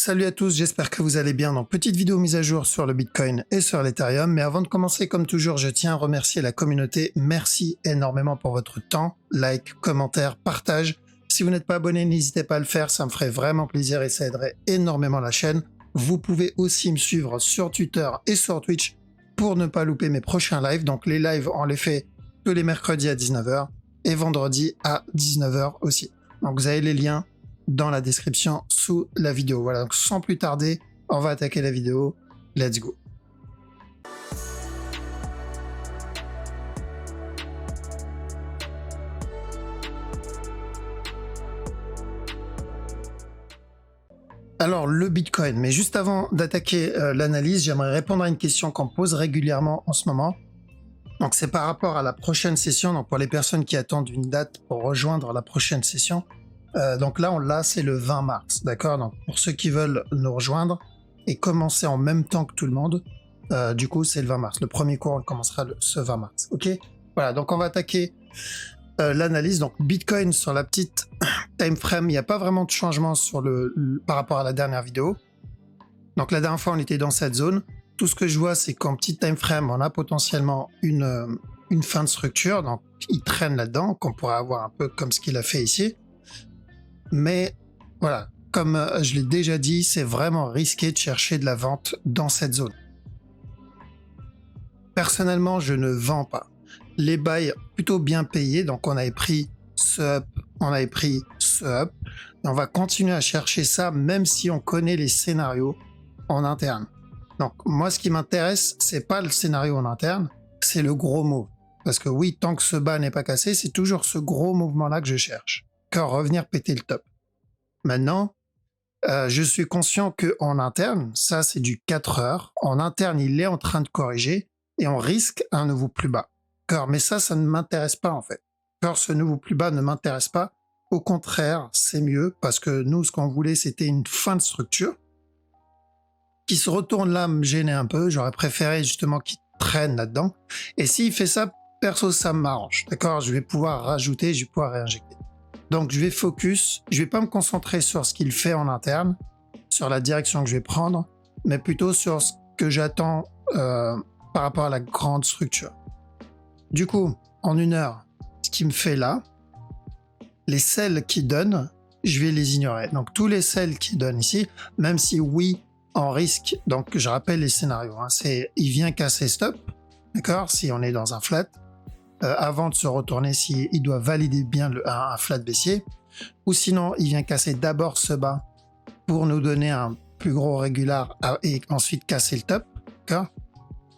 Salut à tous, j'espère que vous allez bien. Donc, petite vidéo mise à jour sur le Bitcoin et sur l'Ethereum. Mais avant de commencer, comme toujours, je tiens à remercier la communauté. Merci énormément pour votre temps, like, commentaire, partage. Si vous n'êtes pas abonné, n'hésitez pas à le faire, ça me ferait vraiment plaisir et ça aiderait énormément la chaîne. Vous pouvez aussi me suivre sur Twitter et sur Twitch pour ne pas louper mes prochains lives. Donc les lives, on les fait tous les mercredis à 19h et vendredi à 19h aussi. Donc vous avez les liens dans la description sous la vidéo. Voilà, donc sans plus tarder, on va attaquer la vidéo. Let's go. Alors, le Bitcoin. Mais juste avant d'attaquer l'analyse, j'aimerais répondre à une question qu'on pose régulièrement en ce moment. Donc, c'est par rapport à la prochaine session. Donc, pour les personnes qui attendent une date pour rejoindre la prochaine session. Donc là, on l'a, c'est le 20 mars. D'accord? Donc, pour ceux qui veulent nous rejoindre et commencer en même temps que tout le monde, du coup, c'est le 20 mars. Le premier cours, on commencera ce 20 mars. OK? Voilà, donc on va attaquer l'analyse. Donc, Bitcoin sur la petite time frame, il n'y a pas vraiment de changement sur par rapport à la dernière vidéo. Donc, la dernière fois, on était dans cette zone. Tout ce que je vois, c'est qu'en petite time frame, on a potentiellement une fin de structure. Donc, il traîne là-dedans, qu'on pourrait avoir un peu comme ce qu'il a fait ici. Mais voilà, comme je l'ai déjà dit, c'est vraiment risqué de chercher de la vente dans cette zone. Personnellement, je ne vends pas. Les buys plutôt bien payés, donc on avait pris ce up, on avait pris ce up, et on va continuer à chercher ça même si on connaît les scénarios en interne. Donc moi, ce qui m'intéresse, c'est pas le scénario en interne, c'est le gros move. Parce que oui, tant que ce bas n'est pas cassé, c'est toujours ce gros mouvement-là que je cherche. Revenir péter le top. Maintenant, je suis conscient qu'en interne, ça c'est du 4 heures, en interne il est en train de corriger et on risque un nouveau plus bas. Mais ça ne m'intéresse pas en fait. Ce nouveau plus bas ne m'intéresse pas. Au contraire, c'est mieux parce que nous, ce qu'on voulait, c'était une fin de structure. Qui se retourne là me gênait un peu. J'aurais préféré justement qu'il traîne là-dedans. Et s'il fait ça, perso, ça m'arrange. D'accord? Je vais pouvoir rajouter, je vais pouvoir réinjecter. Donc je vais focus, je vais pas me concentrer sur ce qu'il fait en interne, sur la direction que je vais prendre, mais plutôt sur ce que j'attends par rapport à la grande structure. Du coup, en une heure, ce qu'il me fait là, les sells qu'il donne, je vais les ignorer. Donc tous les sells qu'il donne ici, même si oui, on risque, donc je rappelle les scénarios, hein, c'est il vient casser stop, d'accord, si on est dans un flat, avant de se retourner s'il doit valider bien un flat baissier, ou sinon il vient casser d'abord ce bas pour nous donner un plus gros régular et ensuite casser le top. D'accord?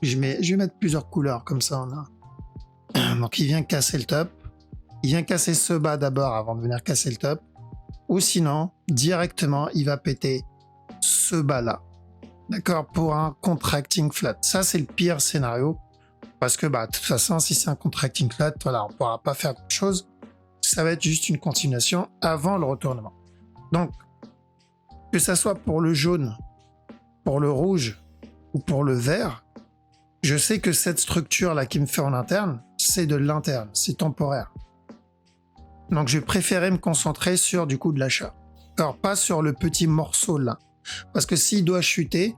Je vais mettre plusieurs couleurs comme ça on a. Donc il vient casser le top, il vient casser ce bas d'abord avant de venir casser le top, ou sinon directement il va péter ce bas là. D'accord? Pour un contracting flat. Ça c'est le pire scénario. Parce que de toute façon, si c'est un contracting flat, voilà, on ne pourra pas faire grand chose. Ça va être juste une continuation avant le retournement. Donc, que ça soit pour le jaune, pour le rouge ou pour le vert, je sais que cette structure-là qui me fait en interne, c'est de l'interne, c'est temporaire. Donc, je vais préférer me concentrer sur du coup de l'achat. Alors, pas sur le petit morceau là. Parce que s'il doit chuter,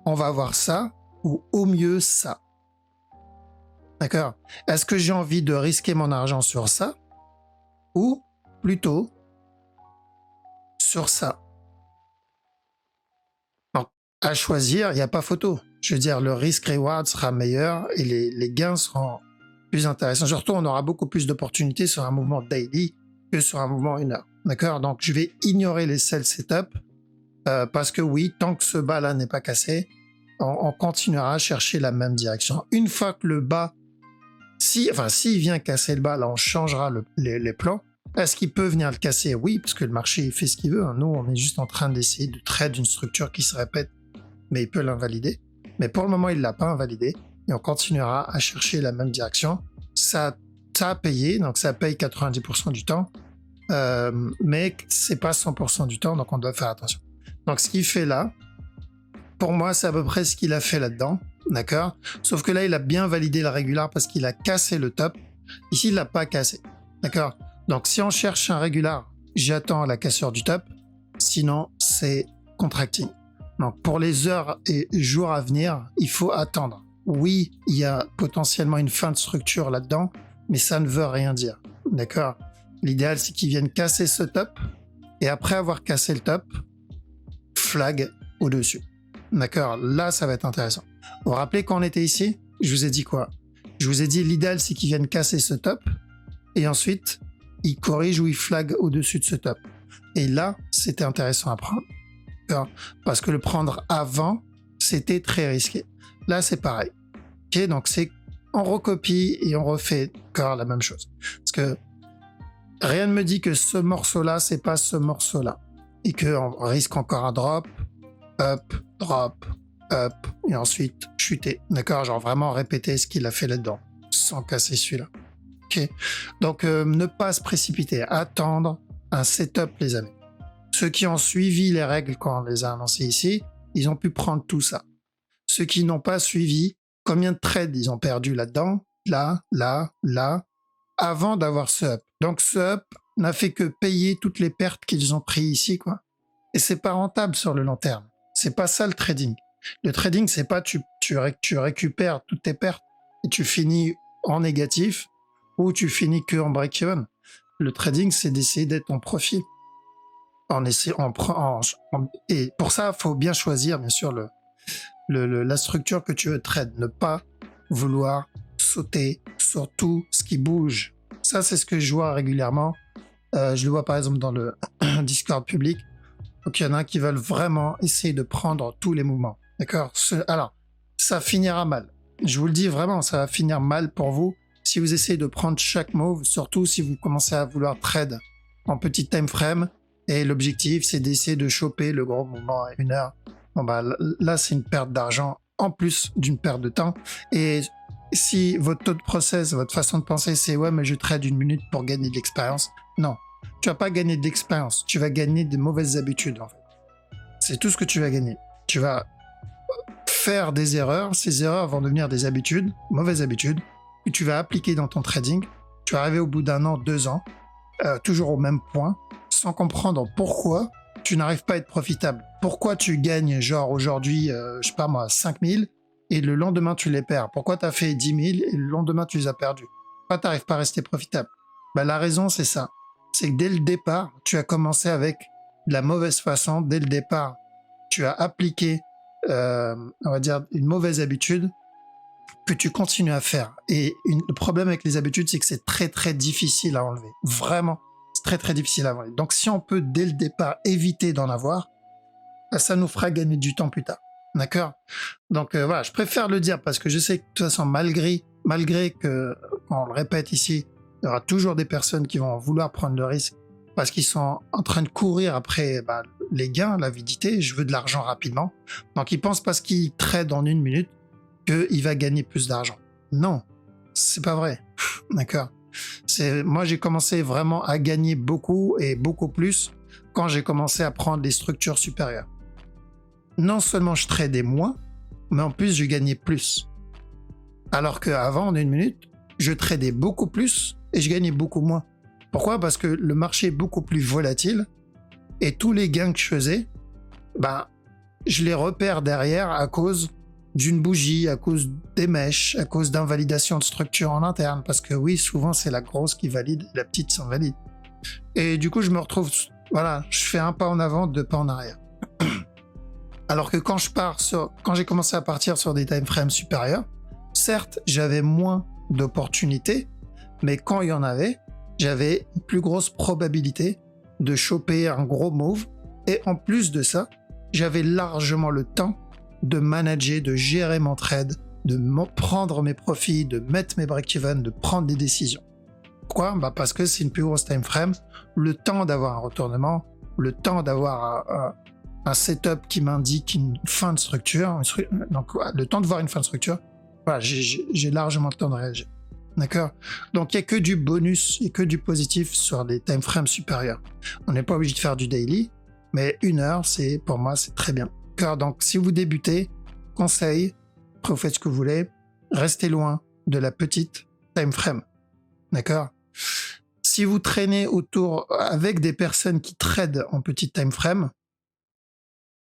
on va avoir ça ou au mieux ça. D'accord? Est-ce que j'ai envie de risquer mon argent sur ça ou plutôt sur ça? Donc, à choisir, il n'y a pas photo. Je veux dire, le risk-reward sera meilleur et les gains seront plus intéressants. Surtout, on aura beaucoup plus d'opportunités sur un mouvement daily que sur un mouvement 1 heure. D'accord? Donc, je vais ignorer les sell setup parce que oui, tant que ce bas-là n'est pas cassé, on continuera à chercher la même direction. Une fois que le bas s'il vient casser le bas, là, on changera les plans. Est-ce qu'il peut venir le casser? Oui, parce que le marché, il fait ce qu'il veut. Nous, on est juste en train d'essayer de trade une structure qui se répète, mais il peut l'invalider. Mais pour le moment, il ne l'a pas invalidé. Et on continuera à chercher la même direction. Ça a payé, donc ça paye 90% du temps. Mais c'est pas 100% du temps, donc on doit faire attention. Donc, ce qu'il fait là, pour moi, c'est à peu près ce qu'il a fait là-dedans. D'accord? Sauf que là, il a bien validé le régular parce qu'il a cassé le top. Ici, il l'a pas cassé. D'accord? Donc, si on cherche un régular, j'attends la cassure du top. Sinon, c'est contracting. Donc, pour les heures et jours à venir, il faut attendre. Oui, il y a potentiellement une fin de structure là-dedans, mais ça ne veut rien dire. D'accord? L'idéal, c'est qu'ils viennent casser ce top, et après avoir cassé le top, flag au-dessus. D'accord? Là, ça va être intéressant. Vous vous rappelez quand on était ici? Je vous ai dit quoi? Je vous ai dit l'idéal, c'est qu'ils viennent casser ce top, et ensuite, ils corrigent ou ils flaguent au-dessus de ce top. Et là, c'était intéressant à prendre. Parce que le prendre avant, c'était très risqué. Là, c'est pareil. Ok, donc c'est on recopie et on refait encore la même chose. Parce que rien ne me dit que ce morceau-là, c'est pas ce morceau-là. Et qu'on risque encore un drop, up, et ensuite chuter. D'accord? Genre vraiment répéter ce qu'il a fait là-dedans, sans casser celui-là. Ok? Donc, ne pas se précipiter. Attendre un setup, les amis. Ceux qui ont suivi les règles quand on les a annoncées ici, ils ont pu prendre tout ça. Ceux qui n'ont pas suivi, combien de trades ils ont perdu là-dedans, là, avant d'avoir ce up. Donc ce up n'a fait que payer toutes les pertes qu'ils ont pris ici, quoi. Et c'est pas rentable sur le long terme. C'est pas ça le trading. Le trading, c'est pas tu récupères toutes tes pertes et tu finis en négatif ou tu finis que en break-even. Le trading, c'est d'essayer d'être en profit. Et pour ça, il faut bien choisir, bien sûr, la structure que tu veux trade. Ne pas vouloir sauter sur tout ce qui bouge. Ça, c'est ce que je vois régulièrement. Je le vois par exemple dans le Discord public. Donc, il y en a qui veulent vraiment essayer de prendre tous les mouvements. D'accord? Alors, ça finira mal. Je vous le dis vraiment, ça va finir mal pour vous si vous essayez de prendre chaque move, surtout si vous commencez à vouloir trade en petit time frame. Et l'objectif, c'est d'essayer de choper le gros mouvement à 1 heure. Bon, bah, là, c'est une perte d'argent en plus d'une perte de temps. Et si votre taux de process, votre façon de penser, c'est ouais, mais je trade 1 minute pour gagner de l'expérience. Non, tu vas pas gagner de l'expérience. Tu vas gagner de mauvaises habitudes, en fait. C'est tout ce que tu vas gagner. Tu vas faire des erreurs. Ces erreurs vont devenir des habitudes, mauvaises habitudes, que tu vas appliquer dans ton trading. Tu vas arriver au bout d'1 an, 2 ans, toujours au même point, sans comprendre pourquoi tu n'arrives pas à être profitable. Pourquoi tu gagnes, genre aujourd'hui, je sais pas moi, 5000 et le lendemain tu les perds. Pourquoi tu as fait 10 000 et le lendemain tu les as perdus? Pourquoi tu n'arrives pas à rester profitable? Bah, la raison, c'est ça. C'est que dès le départ, tu as commencé avec de la mauvaise façon. Dès le départ, tu as appliqué, on va dire, une mauvaise habitude que tu continues à faire. Et le problème avec les habitudes, c'est que c'est très très difficile à enlever. Vraiment. C'est très très difficile à enlever. Donc si on peut dès le départ éviter d'en avoir, ça nous fera gagner du temps plus tard. D'accord? Donc voilà, je préfère le dire parce que je sais que de toute façon, malgré que, quand on le répète ici, il y aura toujours des personnes qui vont vouloir prendre le risque parce qu'ils sont en train de courir après les gains, l'avidité, je veux de l'argent rapidement. Donc ils pensent parce qu'ils tradent en 1 minute qu'il va gagner plus d'argent. Non, c'est pas vrai. D'accord? Moi, j'ai commencé vraiment à gagner beaucoup et beaucoup plus quand j'ai commencé à prendre des structures supérieures. Non seulement je tradais moins, mais en plus je gagnais plus. Alors qu'avant, en 1 minute, je tradais beaucoup plus et je gagnais beaucoup moins. Pourquoi? Parce que le marché est beaucoup plus volatile et tous les gains que je faisais, je les repère derrière à cause d'une bougie, à cause des mèches, à cause d'invalidation de structure en interne, parce que oui, souvent c'est la grosse qui valide, la petite s'invalide. Et du coup, je me retrouve, voilà, je fais un pas en avant, 2 pas en arrière. Alors que quand j'ai commencé à partir sur des time frames supérieurs, certes, j'avais moins d'opportunités, mais quand il y en avait, j'avais une plus grosse probabilité de choper un gros move. Et en plus de ça, j'avais largement le temps de manager, de gérer mon trade, de prendre mes profits, de mettre mes break-even, de prendre des décisions. Pourquoi? Parce que c'est une plus grosse time frame, le temps d'avoir un retournement, le temps d'avoir un setup qui m'indique une fin de structure, donc le temps de voir une fin de structure, voilà, j'ai largement le temps de réagir. D'accord? Donc il n'y a que du bonus et que du positif sur des time frames supérieurs. On n'est pas obligé de faire du daily, mais 1 heure, pour moi, c'est très bien. Donc, si vous débutez, conseil, après vous faites ce que vous voulez, restez loin de la petite time frame. D'accord? Si vous traînez autour avec des personnes qui tradent en petite time frame,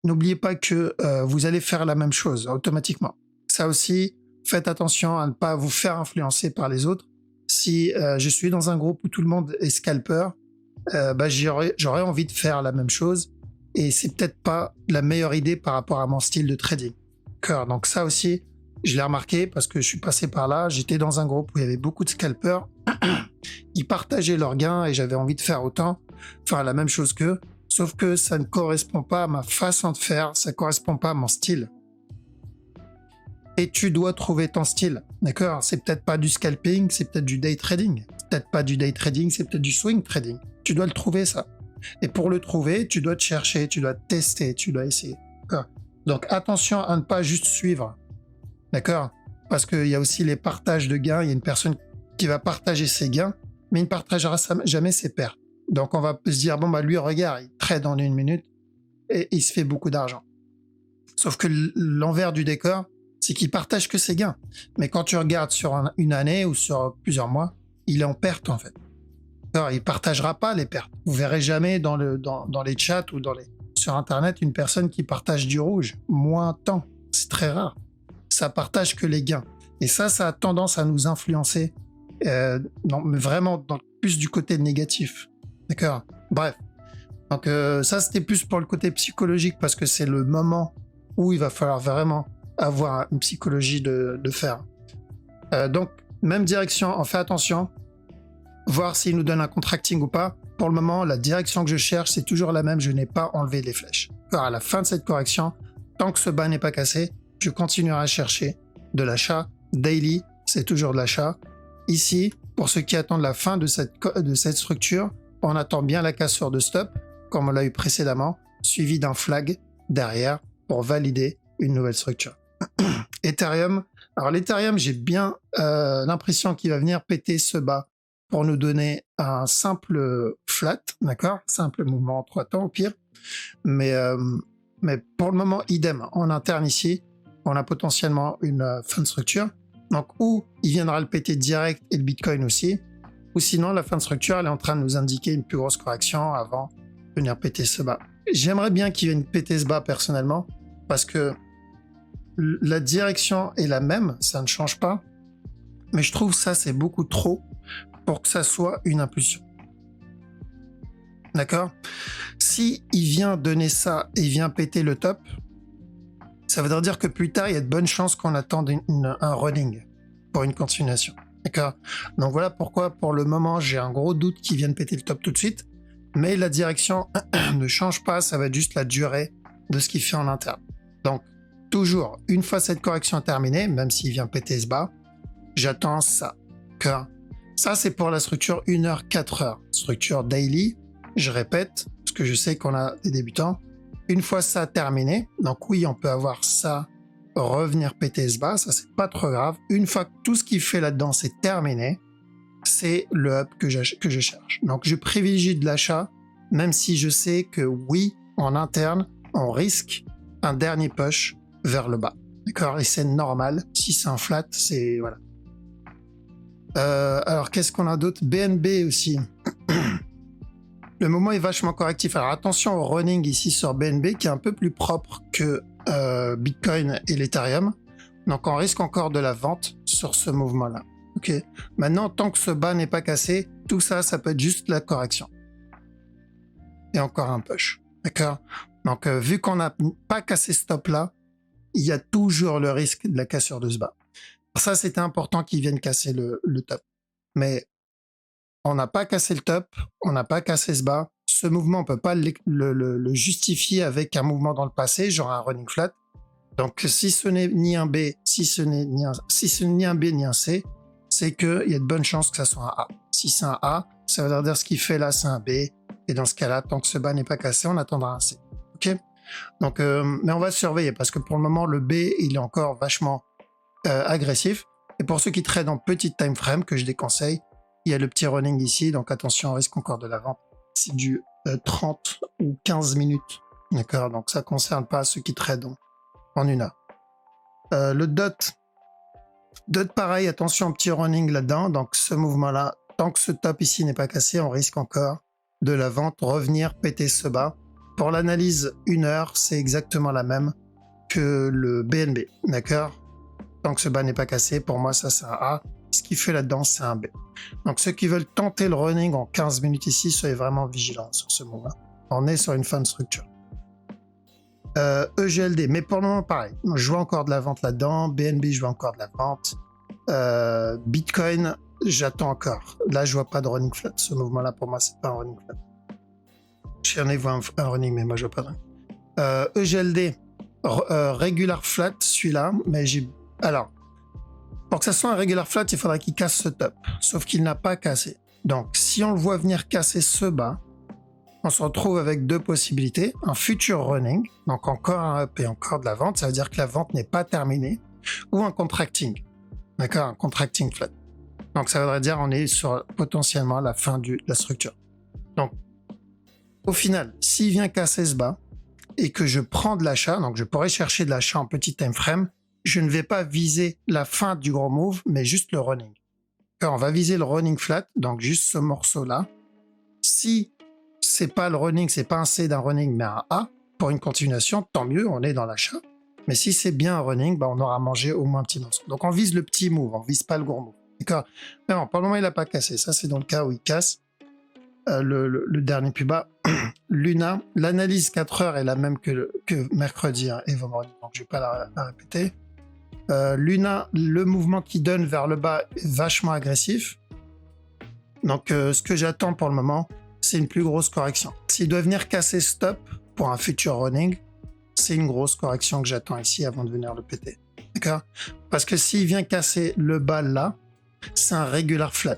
n'oubliez pas que vous allez faire la même chose automatiquement. Ça aussi, faites attention à ne pas vous faire influencer par les autres. Si je suis dans un groupe où tout le monde est scalper, j'aurais envie de faire la même chose et c'est peut-être pas la meilleure idée par rapport à mon style de trading. D'accord. Donc ça aussi, je l'ai remarqué parce que je suis passé par là. J'étais dans un groupe où il y avait beaucoup de scalpers. Ils partageaient leurs gains et j'avais envie de faire autant, enfin la même chose qu'eux. Sauf que ça ne correspond pas à ma façon de faire, ça ne correspond pas à mon style. Et tu dois trouver ton style, d'accord? C'est peut-être pas du scalping, c'est peut-être du day trading. C'est peut-être pas du day trading, c'est peut-être du swing trading. Tu dois le trouver, ça. Et pour le trouver, tu dois te chercher, tu dois te tester, tu dois essayer. D'accord? Donc attention à ne pas juste suivre, d'accord? Parce qu'il y a aussi les partages de gains. Il y a une personne qui va partager ses gains, mais il ne partagera jamais ses pertes. Donc on va se dire, bon, bah lui, regarde, il trade en 1 minute et il se fait beaucoup d'argent. Sauf que l'envers du décor, c'est qu'il partage que ses gains. Mais quand tu regardes sur une année ou sur plusieurs mois, il est en perte en fait. Alors, il partagera pas les pertes. Vous verrez jamais dans les chats ou sur Internet une personne qui partage du rouge. Moins tant. C'est très rare. Ça partage que les gains. Et ça a tendance à nous influencer mais vraiment plus du côté négatif. D'accord? Bref. Donc ça, c'était plus pour le côté psychologique parce que c'est le moment où il va falloir vraiment avoir une psychologie de fer. Donc, même direction, on fait attention, voir s'il nous donne un contracting ou pas. Pour le moment, la direction que je cherche, c'est toujours la même, je n'ai pas enlevé les flèches. Alors, à la fin de cette correction, tant que ce bas n'est pas cassé, je continuerai à chercher de l'achat. Daily, c'est toujours de l'achat. Ici, pour ceux qui attendent la fin de cette structure, on attend bien la cassure de stop, comme on l'a eu précédemment, suivi d'un flag derrière pour valider une nouvelle structure. Ethereum. Alors l'Ethereum, j'ai bien l'impression qu'il va venir péter ce bas pour nous donner un simple flat, d'accord? Simple mouvement en 3 temps au pire. Mais pour le moment, idem. En interne ici, on a potentiellement une fin de structure. Donc ou il viendra le péter direct et le Bitcoin aussi, ou sinon la fin de structure, elle est en train de nous indiquer une plus grosse correction avant de venir péter ce bas. J'aimerais bien qu'il vienne péter ce bas personnellement, parce que la direction est la même, ça ne change pas, mais je trouve ça c'est beaucoup trop pour que ça soit une impulsion. D'accord? Si il vient donner ça et il vient péter le top, ça veut dire que plus tard, il y a de bonnes chances qu'on attende un running pour une continuation. D'accord? Donc voilà pourquoi pour le moment, j'ai un gros doute qu'il vienne péter le top tout de suite, mais la direction ne change pas, ça va être juste la durée de ce qu'il fait en interne. Donc, toujours, une fois cette correction terminée, même s'il vient péter ce bas, j'attends ça. Ça, c'est pour la structure 1 heure, 4 heures. Structure daily, je répète, parce que je sais qu'on a des débutants. Une fois ça terminé, donc oui, on peut avoir ça, revenir péter ce bas, ça c'est pas trop grave. Une fois que tout ce qu'il fait là-dedans c'est terminé, c'est le up que je cherche. Donc je privilégie de l'achat, même si je sais que oui, en interne, on risque un dernier push vers le bas. D'accord? Et c'est normal. Si c'est un flat, c'est... voilà. Alors, qu'est-ce qu'on a d'autre? BNB aussi. Le moment est vachement correctif. Alors, attention au running ici sur BNB, qui est un peu plus propre que Bitcoin et l'Ethereum. Donc, on risque encore de la vente sur ce mouvement-là. Ok. Maintenant, tant que ce bas n'est pas cassé, tout ça, ça peut être juste la correction. Et encore un push. D'accord? Donc, vu qu'on n'a pas cassé ce stop-là, il y a toujours le risque de la cassure de ce bas. Ça, c'était important qu'ils viennent casser le top. Mais on n'a pas cassé le top, on n'a pas cassé ce bas. Ce mouvement, on ne peut pas le justifier avec un mouvement dans le passé, genre un running flat. Donc, si ce n'est ni un B, si ce n'est ni un B ni un C, c'est qu'il y a de bonnes chances que ça soit un A. Si c'est un A, ça veut dire ce qu'il fait là, c'est un B. Et dans ce cas-là, tant que ce bas n'est pas cassé, on attendra un C. Ok? Donc, mais on va surveiller parce que pour le moment, le B, il est encore vachement agressif. Et pour ceux qui tradent en petite time frame, que je déconseille, il y a le petit running ici, donc attention, on risque encore de la vente. C'est du 30 ou 15 minutes. D'accord? Donc ça ne concerne pas ceux qui tradent en une heure. Le DOT, pareil, attention, petit running là-dedans. Donc ce mouvement-là, tant que ce top ici n'est pas cassé, on risque encore de la vente, revenir péter ce bas. Pour l'analyse 1 heure, c'est exactement la même que le BNB, d'accord? Tant que ce bas n'est pas cassé, pour moi, ça c'est un A. Ce qu'il fait là-dedans, c'est un B. Donc ceux qui veulent tenter le running en 15 minutes ici, soyez vraiment vigilants sur ce move-là. On est sur une fin de structure. EGLD, mais pour le moment, pareil. Je vois encore de la vente là-dedans. BNB, je vois encore de la vente. Bitcoin, j'attends encore. Là, je vois pas de running flat. Ce mouvement-là, pour moi, c'est pas un running flat. J'en ai vu un running, mais moi, je vois pas de running. EGLD, regular flat, celui-là, mais j'ai... Alors, pour que ça soit un regular flat, il faudrait qu'il casse ce top. Sauf qu'il n'a pas cassé. Donc, si on le voit venir casser ce bas, on se retrouve avec deux possibilités. Un futur running, donc encore un up et encore de la vente, ça veut dire que la vente n'est pas terminée, ou un contracting. D'accord, un contracting flat. Donc ça voudrait dire on est sur potentiellement la fin de la structure. Donc, au final, s'il vient casser ce bas, et que je prends de l'achat, donc je pourrais chercher de l'achat en petit time frame, je ne vais pas viser la fin du gros move, mais juste le running. Alors, on va viser le running flat, donc juste ce morceau-là. Si c'est pas le running, c'est pas un C d'un running, mais un A pour une continuation, tant mieux, on est dans l'achat. Mais si c'est bien un running, bah on aura mangé au moins un petit morceau. Donc on vise le petit move, on vise pas le gros move. D'accord? Mais bon, pour le moment, il n'a pas cassé. Ça, c'est dans le cas où il casse. Le dernier plus bas. Luna, l'analyse 4 heures est la même que mercredi hein, et vendredi, donc je vais pas la répéter. Luna, le mouvement qui donne vers le bas est vachement agressif. Donc ce que j'attends pour le moment, c'est une plus grosse correction. S'il doit venir casser stop pour un futur running, c'est une grosse correction que j'attends ici avant de venir le péter. D'accord? Parce que s'il vient casser le bas là, c'est un regular flat.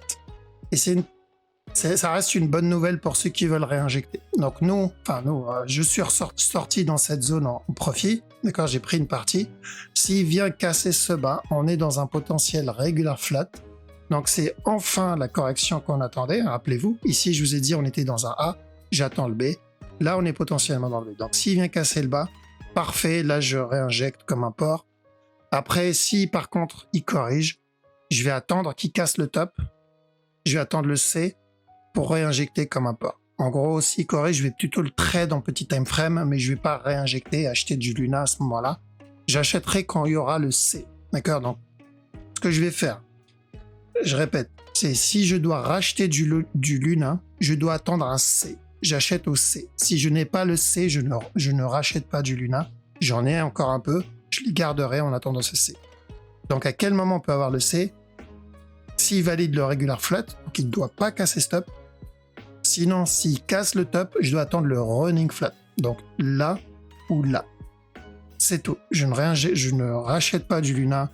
Et ça reste une bonne nouvelle pour ceux qui veulent réinjecter. Donc je suis sorti dans cette zone en profit. D'accord, j'ai pris une partie. S'il vient casser ce bas, on est dans un potentiel regular flat. Donc c'est enfin la correction qu'on attendait. Rappelez-vous, ici je vous ai dit on était dans un A, j'attends le B. Là on est potentiellement dans le B. Donc s'il vient casser le bas, parfait, là je réinjecte comme un porc. Après, si par contre il corrige, je vais attendre qu'il casse le top. Je vais attendre le C pour réinjecter comme un porc. En gros, s'il corrige, je vais plutôt le trade en petit time frame, mais je vais pas réinjecter, acheter du Luna à ce moment-là. J'achèterai quand il y aura le C. D'accord? Donc, ce que je vais faire, je répète, c'est si je dois racheter du Luna, je dois attendre un C. J'achète au C. Si je n'ai pas le C, je ne rachète pas du Luna. J'en ai encore un peu, je les garderai en attendant ce C. Donc à quel moment on peut avoir le C? S'il valide le regular flat, donc il ne doit pas casser stop. Sinon, s'il casse le top, je dois attendre le running flat. Donc là ou là. C'est tout. Je ne rachète pas du Luna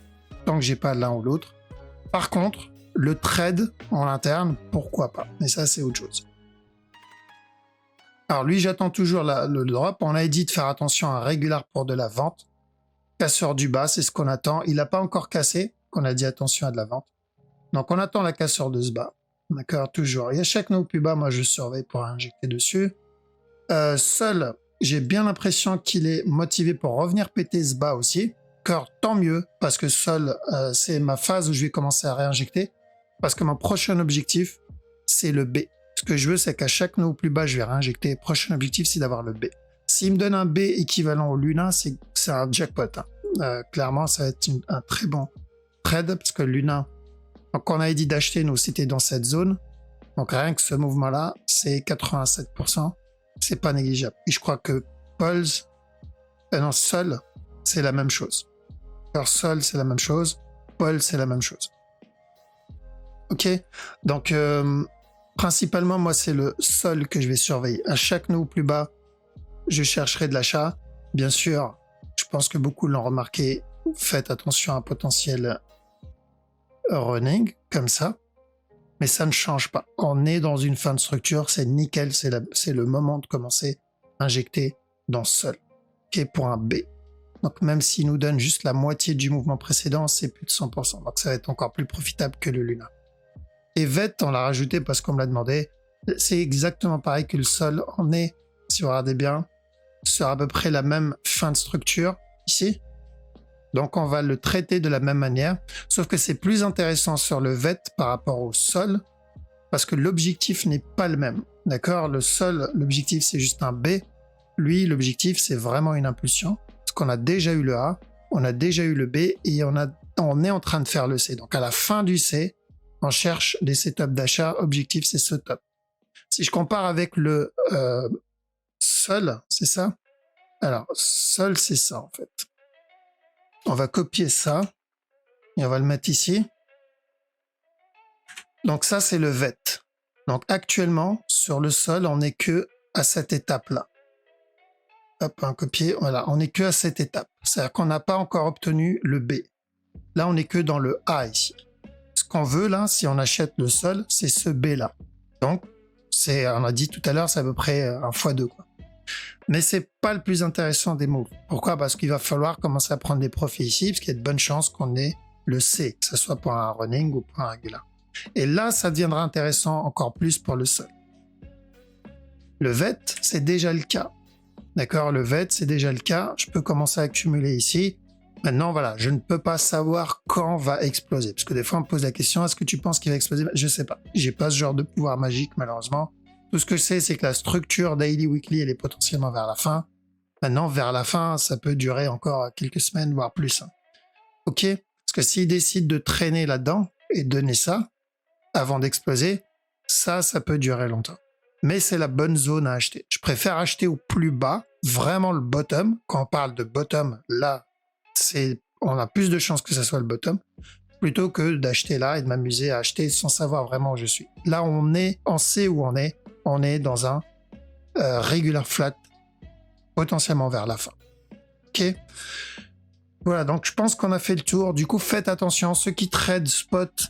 tant que j'ai pas l'un ou l'autre. Par contre, le trade en interne, pourquoi pas. Mais ça, c'est autre chose. Alors lui, j'attends toujours le drop. On a dit de faire attention à un regular pour de la vente. Casseur du bas, c'est ce qu'on attend. Il n'a pas encore cassé, qu'on a dit attention à de la vente. Donc on attend la casseur de ce bas. D'accord, toujours. Et à chaque nœud plus bas, moi je surveille pour injecter dessus. Seul, j'ai bien l'impression qu'il est motivé pour revenir péter ce bas aussi. D'accord, tant mieux, parce que seul, c'est ma phase où je vais commencer à réinjecter. Parce que mon prochain objectif, c'est le B. Ce que je veux, c'est qu'à chaque nœud plus bas, je vais réinjecter. Prochain objectif, c'est d'avoir le B. S'il me donne un B équivalent au Luna, c'est un jackpot. Hein. Clairement, ça va être un très bon trade, parce que Luna, donc on avait dit d'acheter, nous, c'était dans cette zone. Donc rien que ce mouvement-là, c'est 87%. C'est pas négligeable. Et je crois que Sol, c'est la même chose. Alors Sol, c'est la même chose. Paul, c'est la même chose. Ok? Donc, principalement, moi, c'est le Sol que je vais surveiller. À chaque nœud plus bas, je chercherai de l'achat. Bien sûr, je pense que beaucoup l'ont remarqué. Faites attention à un potentiel running, comme ça. Mais ça ne change pas. On est dans une fin de structure, c'est nickel, c'est le moment de commencer à injecter dans Sol, qui est pour un B. Donc même s'il nous donne juste la moitié du mouvement précédent, c'est plus de 100%. Donc ça va être encore plus profitable que le Luna. Et VET, on l'a rajouté parce qu'on me l'a demandé. C'est exactement pareil que le Sol. On est, si vous regardez bien, sur à peu près la même fin de structure ici. Donc on va le traiter de la même manière, sauf que c'est plus intéressant sur le VET par rapport au Sol, parce que l'objectif n'est pas le même. D'accord? Le Sol, l'objectif c'est juste un B. Lui, l'objectif, c'est vraiment une impulsion. Parce qu'on a déjà eu le A, on a déjà eu le B et on est en train de faire le C. Donc à la fin du C, on cherche des setups d'achat. Objectif, c'est ce top. Si je compare avec le sol, c'est ça? Alors, sol, c'est ça en fait. On va copier ça et on va le mettre ici. Donc ça, c'est le VET. Donc actuellement, sur le sol, on n'est que à cette étape-là. Hop, un copier, voilà, on n'est que à cette étape. C'est-à-dire qu'on n'a pas encore obtenu le B. Là, on n'est que dans le A ici. Ce qu'on veut là, si on achète le sol, c'est ce B-là. Donc, on a dit tout à l'heure, c'est à peu près un x2, quoi. Mais c'est pas le plus intéressant des moves. Pourquoi? Parce qu'il va falloir commencer à prendre des profits ici, parce qu'il y a de bonnes chances qu'on ait le C, que ce soit pour un running ou pour un régular. Et là, ça deviendra intéressant encore plus pour le sol. Le VET, c'est déjà le cas. D'accord? Le VET, c'est déjà le cas. Je peux commencer à accumuler ici. Maintenant, voilà, je ne peux pas savoir quand va exploser. Parce que des fois, on me pose la question, est-ce que tu penses qu'il va exploser? Je sais pas. J'ai pas ce genre de pouvoir magique, malheureusement. Tout ce que je sais, c'est que la structure daily, weekly, elle est potentiellement vers la fin. Maintenant, vers la fin, ça peut durer encore quelques semaines, voire plus. Ok? Parce que s'il décide de traîner là-dedans et donner ça, avant d'exploser, ça peut durer longtemps. Mais c'est la bonne zone à acheter. Je préfère acheter au plus bas, vraiment le bottom. Quand on parle de bottom, là, on a plus de chances que ça soit le bottom, plutôt que d'acheter là et de m'amuser à acheter sans savoir vraiment où je suis. Là, on sait où on est dans un regular flat, potentiellement vers la fin. Ok. Voilà, donc je pense qu'on a fait le tour. Du coup, faites attention, ceux qui trade spot.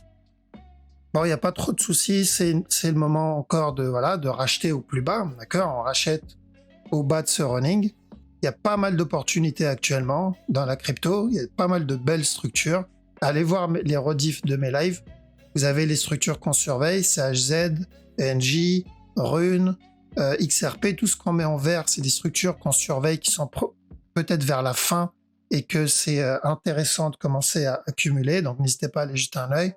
Bon, il n'y a pas trop de soucis, c'est le moment encore de racheter au plus bas, d'accord? On rachète au bas de ce running. Il y a pas mal d'opportunités actuellement dans la crypto, il y a pas mal de belles structures. Allez voir les rediffs de mes lives. Vous avez les structures qu'on surveille, CHZ, ENJ, Rune, XRP, tout ce qu'on met en vert, c'est des structures qu'on surveille qui sont peut-être vers la fin et que c'est intéressant de commencer à accumuler, donc n'hésitez pas à aller jeter un œil.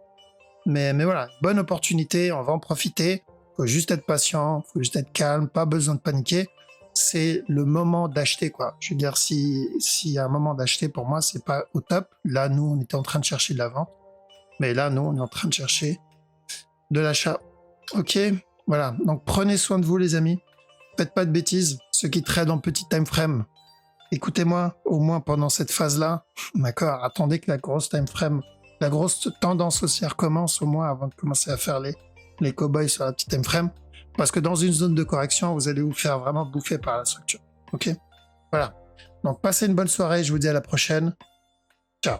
Mais voilà, bonne opportunité, on va en profiter. Faut juste être patient, faut juste être calme, pas besoin de paniquer. C'est le moment d'acheter, quoi. Je veux dire, s'il y a un moment d'acheter, pour moi, c'est pas au top. Là, nous, on était en train de chercher de la vente. Mais là, nous, on est en train de chercher de l'achat. Ok, voilà. Donc, prenez soin de vous, les amis. Faites pas de bêtises. Ceux qui tradent en petit time frame, écoutez-moi, au moins pendant cette phase-là. D'accord, attendez que la grosse time frame, la grosse tendance haussière commence au moins avant de commencer à faire les cow-boys sur la petite time frame. Parce que dans une zone de correction, vous allez vous faire vraiment bouffer par la structure. Ok? Voilà. Donc, passez une bonne soirée. Je vous dis à la prochaine. Ciao.